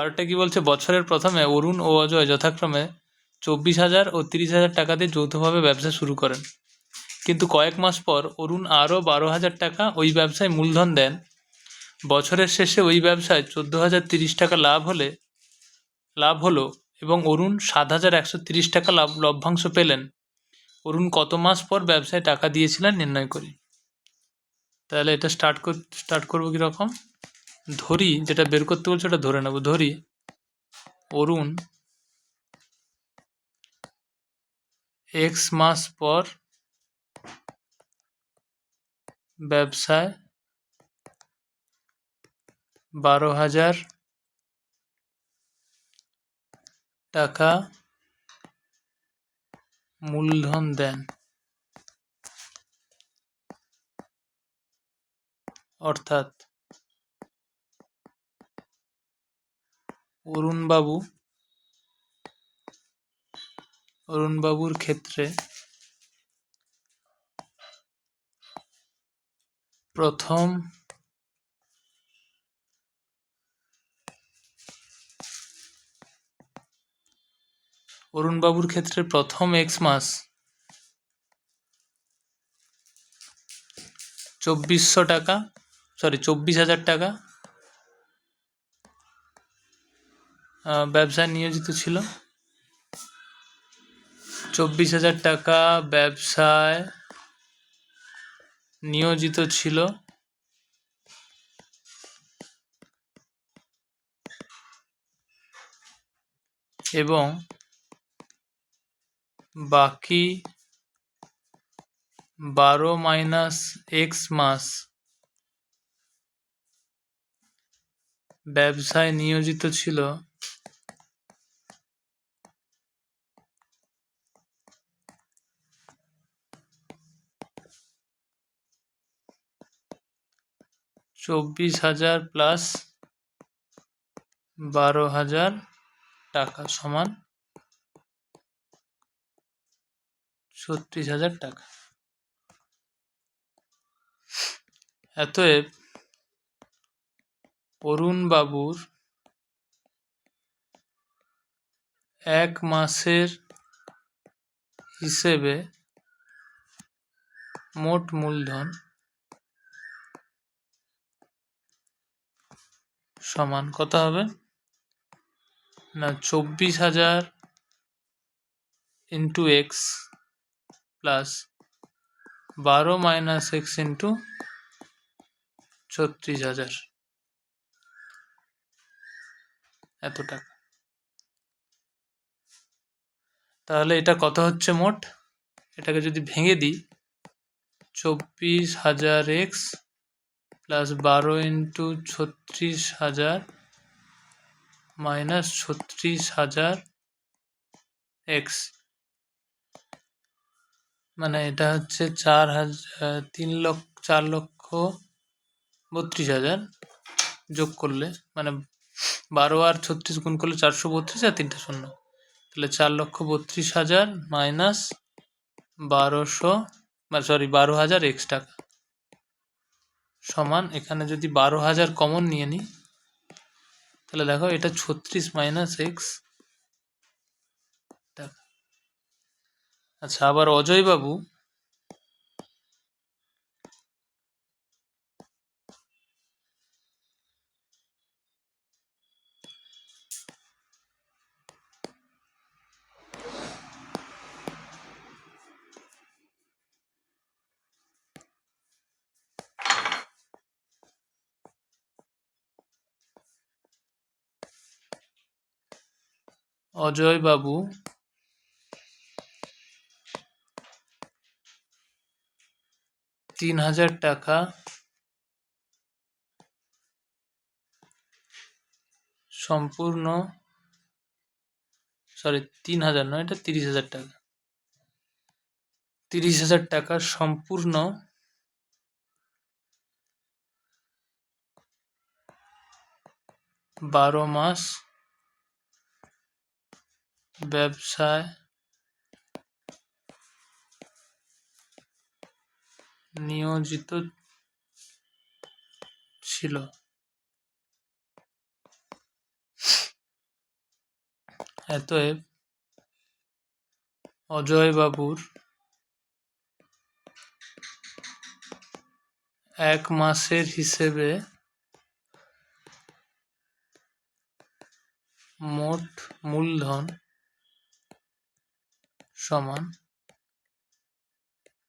12টা কি বলছে, বছরের প্রথমে অরুণ ও অজয় যথাক্রমে 24,000 ও 30,000 টাকা দিয়ে যৌথভাবে ব্যবসা শুরু করেন, কিন্তু কয়েক মাস পর অরুণ আরও 12,000 টাকা ওই ব্যবসায় মূলধন দেন। বছরের শেষে ওই ব্যবসায় 14,030 টাকা লাভ হলো এবং অরুণ 7,130 টাকা লভ্যাংশ পেলেন। অরুণ কত মাস পর ব্যবসায় টাকা দিয়েছিলেন নির্ণয় করি। তাহলে এটা স্টার্ট করবো কীরকম, ধরি যেটা বের করতে বলছে ওটা ধরে নেব। ধরি অরুণ x মাস পর ব্যবসায় 12,000 টাকা মূলধন দেন, অর্থাৎ অরুণবাবুর ক্ষেত্রে প্রথম x মাস 24,000 টাকা ব্যবসায় নিয়োজিত ছিল। 24,000 টাকা ব্যবসায় নিয়োজিত ছিল এবং বাকি 12 - x মাস ব্যবসায় নিয়োজিত ছিল 24,000 প্লাস 12,000 টাকা সমান 36,000 টাকা। অতএব অরুণবাবুর 1 মাসের হিসেবে মোট মূলধন সমান কত হবে না, 24,000 into x plus 12 - x into 36,000, এত টাকা। তাহলে এটা কত হচ্ছে মোট, এটাকে যদি ভেঙে দিই 24,000 x plus 12 into 36,000 minus 36,000 x, মানে এটা হচ্ছে 4,32,000 যোগ করলে, মানে 12 আর 36 গুণ করলে 432 আর 3টে শূন্য, তাহলে 4,32,000 মাইনাস 12,000 x টাকা সমান, এখানে যদি 12,000 কমন নিয়ে নিই তাহলে দেখো এটা 36 মাইনাস x টাকা। আচ্ছা, আবার অজয়বাবু অজয়বাবু 3,000 টাকা সম্পূর্ণ, 3,000 নয়, এটা 30,000 টাকা, 30,000 টাকা সম্পূর্ণ 12 মাস ব্যবসায় নিয়োজিত ছিল। অতএব অজয়বাবুর 1 মাসের হিসেবে মোট মূলধন সমান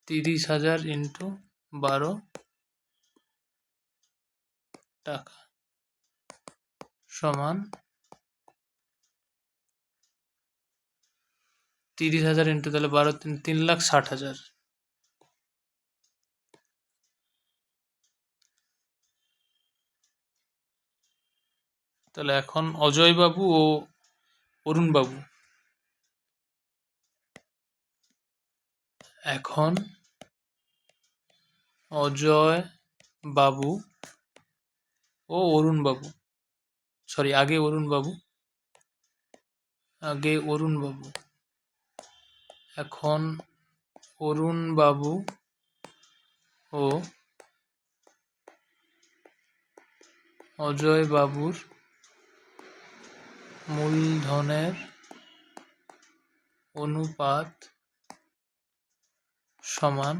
30,000 ইন্টু 12 টাকা সমান 30,000 ইন্টু তাহলে 12 3,60,000। তাহলে এখন অজয়বাবু ও অরুণবাবু, এখন অজয় বাবু ও অরুণবাবু, সরি আগে অরুণবাবু, এখন অরুণবাবু ও অজয়বাবুর মূলধনের অনুপাত সমান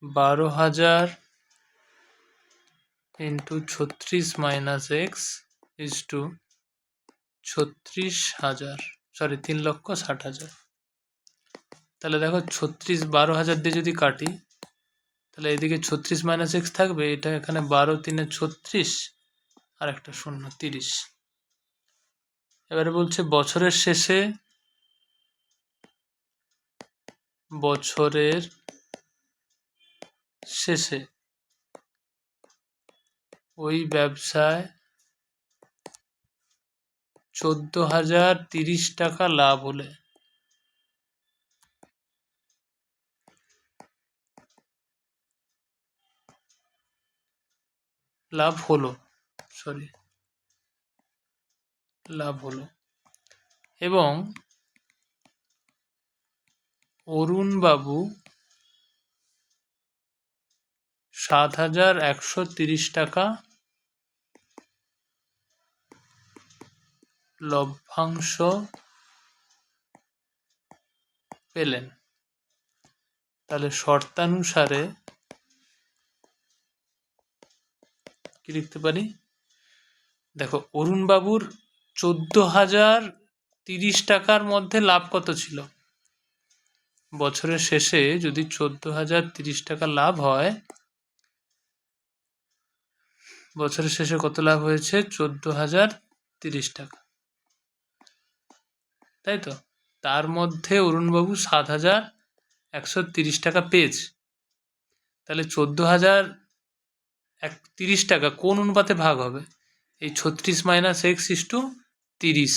12,000 into 36 minus X is to 36,000, sorry 3,60,000। তাহলে দেখো 12,000 দিয়ে যদি কাটি তাহলে এদিকে 36 মাইনাস এক্স থাকবে, এটা এখানে 12 3 36 আর একটা 0 30। এবারে বলছে বছরের শেষে ওই ব্যবসায় 14,030 টাকা লাভ হলে, লাভ হলো এবং অরুণবাবু 7,130 টাকা লভ্যাংশ পেলেন। তাহলে শর্তানুসারে কি লিখতে পারি? দেখো অরুণবাবুর 14,030 টাকার মধ্যে লাভ কত ছিল? বছরের শেষে যদি 14,030 টাকা লাভ হয়, বছরের শেষে কত লাভ হয়েছে? 14,030 টাকা, তাই তো? তার মধ্যে অরুণবাবু 7,130 টাকা পেয়েছে। তাহলে 14,030 টাকা কোন অনুপাতে ভাগ হবে? এই 36 মাইনাস এক্স ইস টু 30,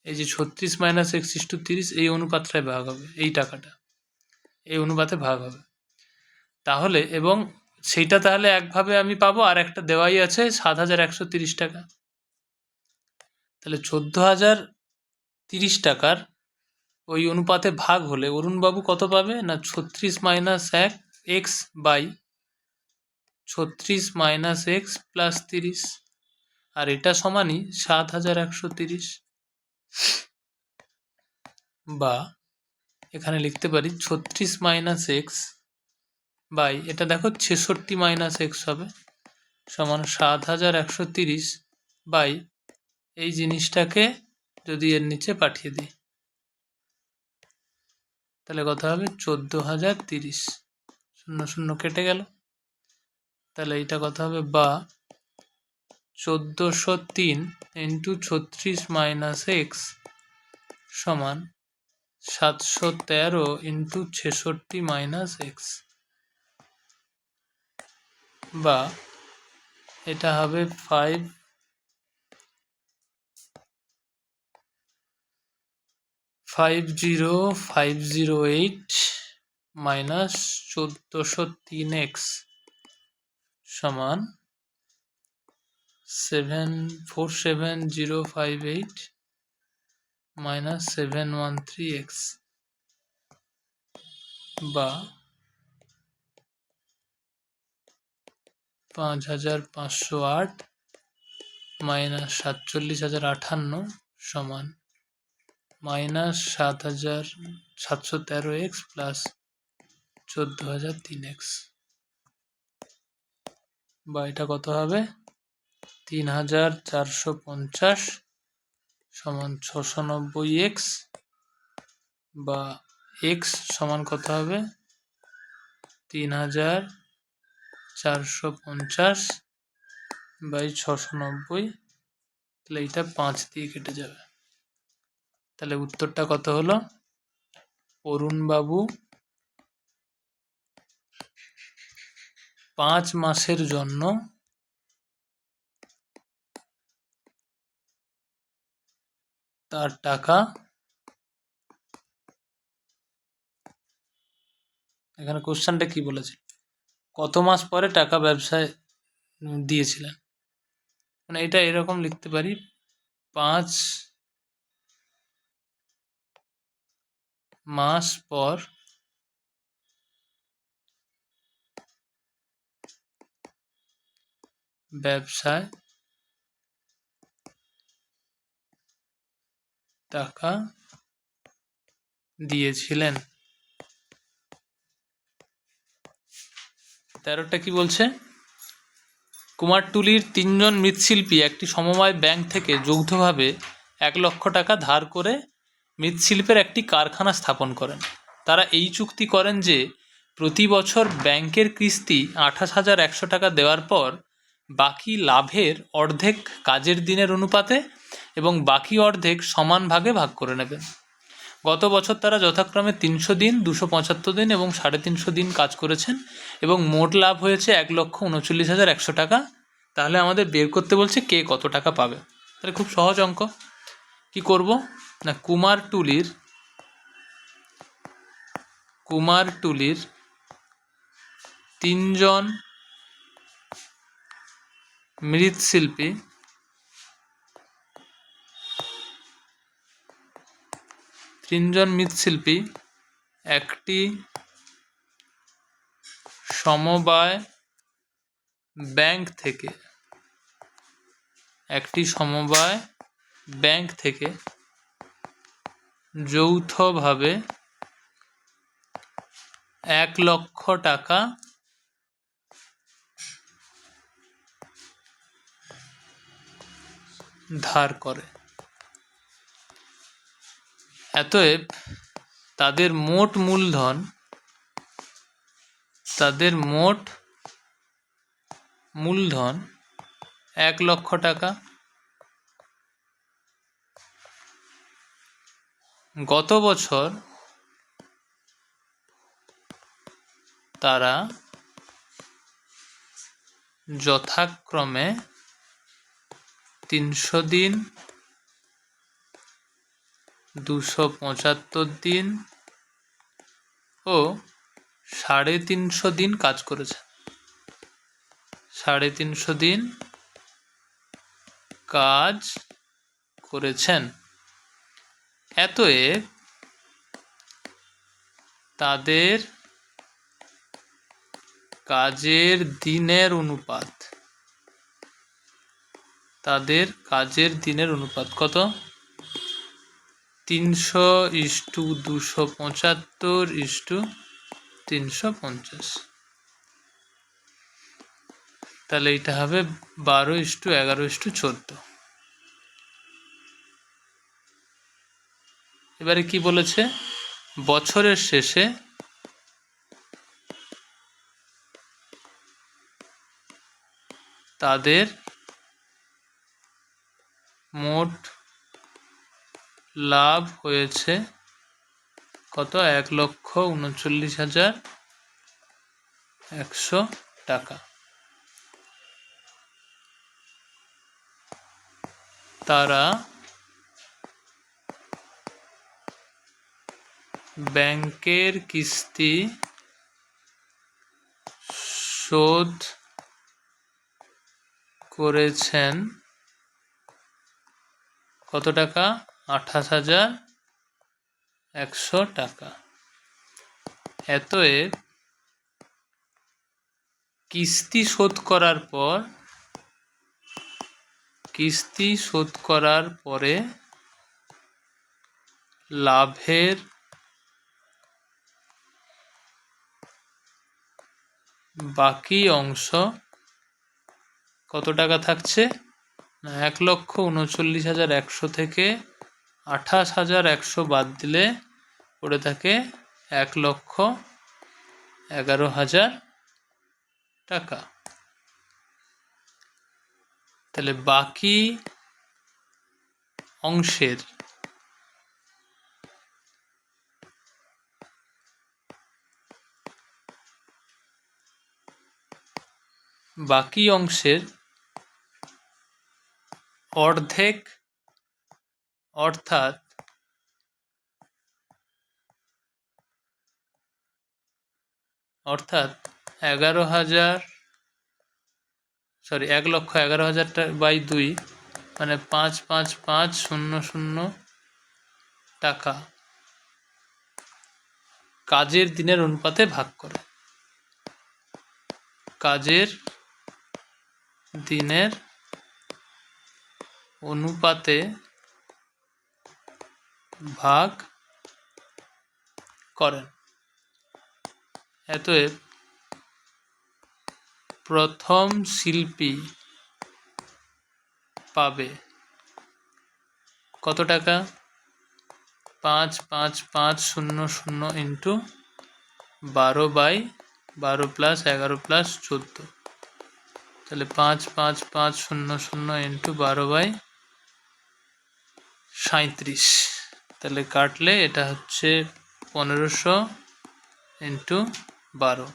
এই যে 36 মাইনাস এক্স ইস টু 30 এই অনুপাতটায় ভাগ হবে, এই টাকাটা এই অনুপাতে ভাগ হবে। তাহলে এবং সেইটা তাহলে একভাবে আমি পাবো, আর একটা দেওয়াই আছে 7,130 টাকা। তাহলে 14,030 টাকার ওই অনুপাতে ভাগ হলে অরুণবাবু কত পাবে? না 36 minus 1 X by 36 minus X plus 30, আর এটা সমানই 7,130। বা এখানে লিখতে পারি 36 মাইনাস এক্স বাই, এটা দেখো 66 মাইনাস এক্স হবে, সমান 7,130 বাই এই জিনিসটাকে যদি এর নিচে পাঠিয়ে দিই তাহলে কত হবে? 14,030, 0 0 কেটে গেল, তাহলে এইটা কত হবে? বা 1403 ইন্টু 36 মাইনাস এক্স সমান 713 ইন্টু 66 মাইনাস এক্স, বা এটা হবে 50508 মাইনাস 1403 এক্স সমান 47058 মাইনাস 713 এক্স, বা 5,508 মাইনাস 47,058 সমান -৭৭13x প্লাস ১৪,০০৩x, বা এটা কত হবে ৩,৪৫০ সমান ৬৯০x, বা x সমান কত হবে ৩,৪৫০ বাই ৬৯০, তাহলে এইটা ৫ দিয়ে কেটে যাবে। তাহলে উত্তরটা কত হলো, অরুণবাবু ৫ মাসের জন্য তার টাকা, এখানে কোশ্চেনটা কি বলেছে, কত মাস পরে টাকা ব্যবসায় দিয়েছিলেন, মানে এটা এরকম লিখতে পারি ৫ মাস পর ব্যবসায় টাকা দিয়েছিলেন। ১৩টা কি বলছে, কুমারটুলির ৩ জন মৃৎশিল্পী একটি সমবায় ব্যাংক থেকে যৌথভাবে ১ লক্ষ টাকা ধার করে মৃৎশিল্পের একটি কারখানা স্থাপন করেন। তারা এই চুক্তি করেন যে প্রতি বছর ব্যাংকের কিস্তি ২৮,১০০ টাকা দেওয়ার পর বাকি লাভের অর্ধেক কাজের দিনের অনুপাতে এবং বাকি অর্ধেক সমান ভাগে ভাগ করে নেবেন। গত বছর তারা যথাক্রমে ৩০০ দিন, ২৭৫ দিন এবং ৩৫০ দিন কাজ করেছেন এবং মোট লাভ হয়েছে ১,৩৯,১০০ টাকা। তাহলে আমাদের বের করতে বলছে কে কত টাকা পাবে। তাহলে খুব সহজ অঙ্ক, কি করব না, কুমারটুলির ৩ জন মৃৎশিল্পী একটি সমবায় ব্যাংক থেকে যৌথভাবে ১ লক্ষ টাকা ধার করে। অতএব তাদের মোট মূলধন ১ লক্ষ টাকা। গত বছর তারা যথাক্রমে ৩০০ দিন, ২৭৫ দিন ও ৩৫০ দিন কাজ করেছে। ৩৫০ দিন কাজ করেছেন। অতএব তাদের কাজের দিনের অনুপাত কত, ৩০০:২৭৫:৩৫০। তাহলে এটা হবে ১২:১১:১৪। এবারে কি বলেছে, বছরের শেষে তাদের মোট লাভ হয়েছে কত, ১,৩৯,১০০ টাকা। তারা ব্যাংকের কিস্তি শোধ করেছেন কত টাকা, ২৮,১০০ টাকা। অতএব কিস্তি শোধ করার পরে লাভের বাকি অংশ কত টাকা থাকছে না 1,39,100 থেকে 28,100 বাদ দিলে পড়ে থাকে 1,11,000 টাকা। তাহলে বাকি অংশের অর্ধেক অর্থাৎ 1,11,000 বাই 2 মানে 5,5,5,0,0 টাকা কাজের দিনের অনুপাতে ভাগ করে। কাজের দিনের অনুপাতে ভাগ করেন। অতএব প্রথম শিল্পী পাবে কত টাকা 5,5,5,0,0 ইন্টু 12/12 প্লাস 11 প্লাস 14, তাহলে 5,5,5,0,0 ইন্টু 12/37, তাহলে কাটলে এটা হচ্ছে 1500 ইন্টু 12,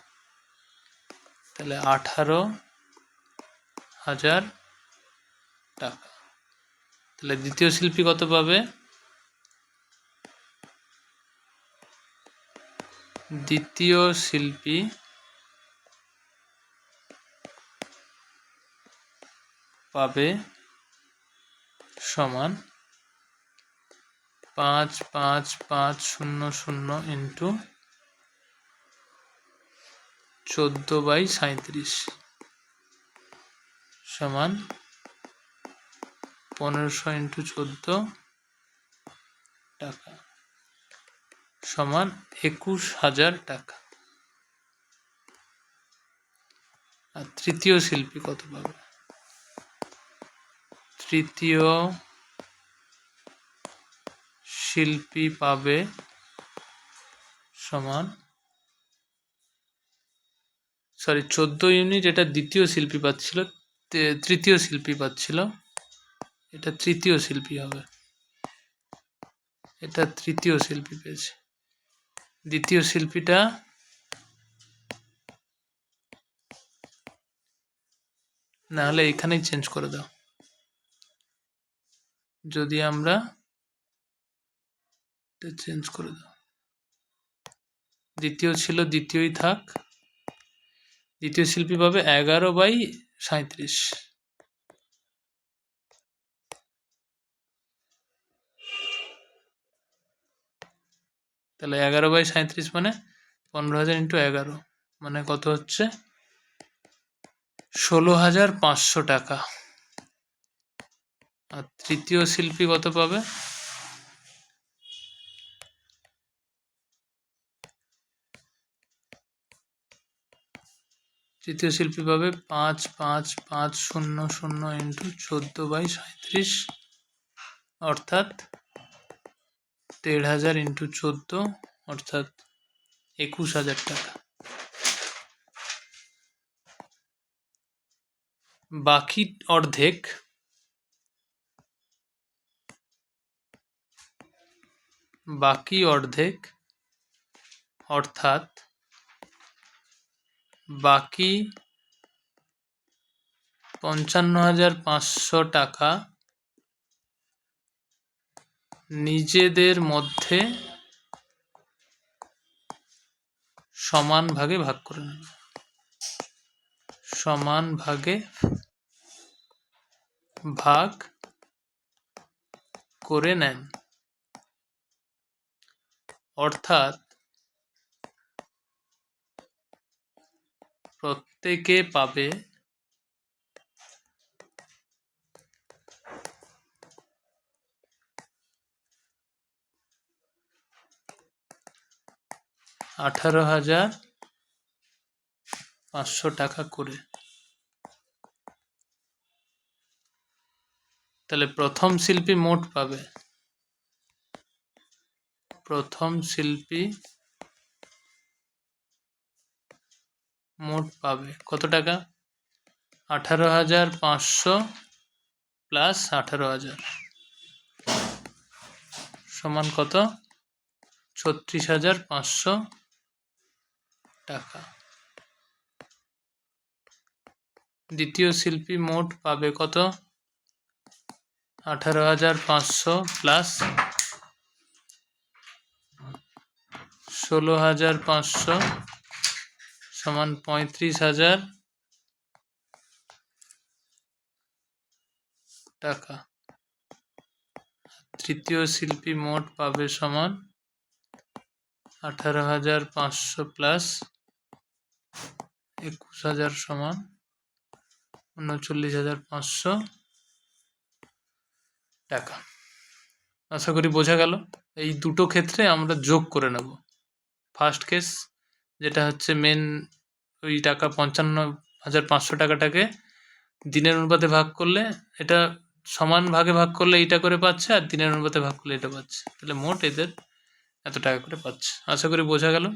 তাহলে 18,000 টাকা। তাহলে দ্বিতীয় শিল্পী কত পাবে? দ্বিতীয় শিল্পী পাবে সমান 5,5,5,0,0 ইন্টু 14/37 সমান 1500 ইন্টু 14 টাকা সমান 21,000 টাকা। আর তৃতীয় শিল্পী কত পাবে? তৃতীয় শিল্পী পাবে সমান 14 ইউনিট, এটা দ্বিতীয় শিল্পী পাচ্ছিল, তৃতীয় শিল্পী পাচ্ছিল, এটা তৃতীয় শিল্পী হবে, এটা তৃতীয় শিল্পী পেয়েছে। দ্বিতীয় শিল্পীটা না হলে এখানেই চেঞ্জ করে দাও, যদি আমরা চেঞ্জ করে দাও, দ্বিতীয় ছিল দ্বিতীয়ই থাক, দ্বিতীয় শিল্পী পাবে 11/37, তাহলে 11/37 মানে 15,000 ইন্টু 11 মানে কত হচ্ছে 16,500 টাকা। আর তৃতীয় শিল্পী কত পাবে? তৃতীয় শিল্পী পাবে 5,5,5,0,0 ইন্টু 14/37 অর্থাৎ 1,500 ইন্টু 14 অর্থাৎ 21,000 টাকা। বাকি অর্ধেক অর্থাৎ বাকি 55,500 টাকা নিজেদের মধ্যে সমান ভাগে ভাগ করে নেবে, সমান ভাগে ভাগ করে নেন। অর্থাৎ প্রত্যেকে পাবে 18,500 টাকা করে। তাহলে প্রথম শিল্পী মোট পাবে কত টাকা? 18,500 প্লাস 18,000 সমান কত? 36,500 টাকা। দ্বিতীয় শিল্পী মোট পাবে কত? 18,500 প্লাস 16,500 সমান 35,000 টাকা। তৃতীয় শিল্পী মোট পাবে সমান 18,500 প্লাস 21,000 সমান 39,500 টাকা। আশা করি বোঝা গেল। এই দুটো ক্ষেত্রে আমরা যোগ করে নেব। ফার্স্ট কেস যেটা হচ্ছে মেন ওই টাকা 55,500 টাকাটাকে দিনের অনুপাতে ভাগ করলে এটা সমান ভাগে ভাগ করলে এইটা করে পাচ্ছে, আর দিনের অনুপাতে ভাগ করলে এটা পাচ্ছে। তাহলে মোট এদের এত টাকা করে পাচ্ছে। আশা করি বোঝা গেল।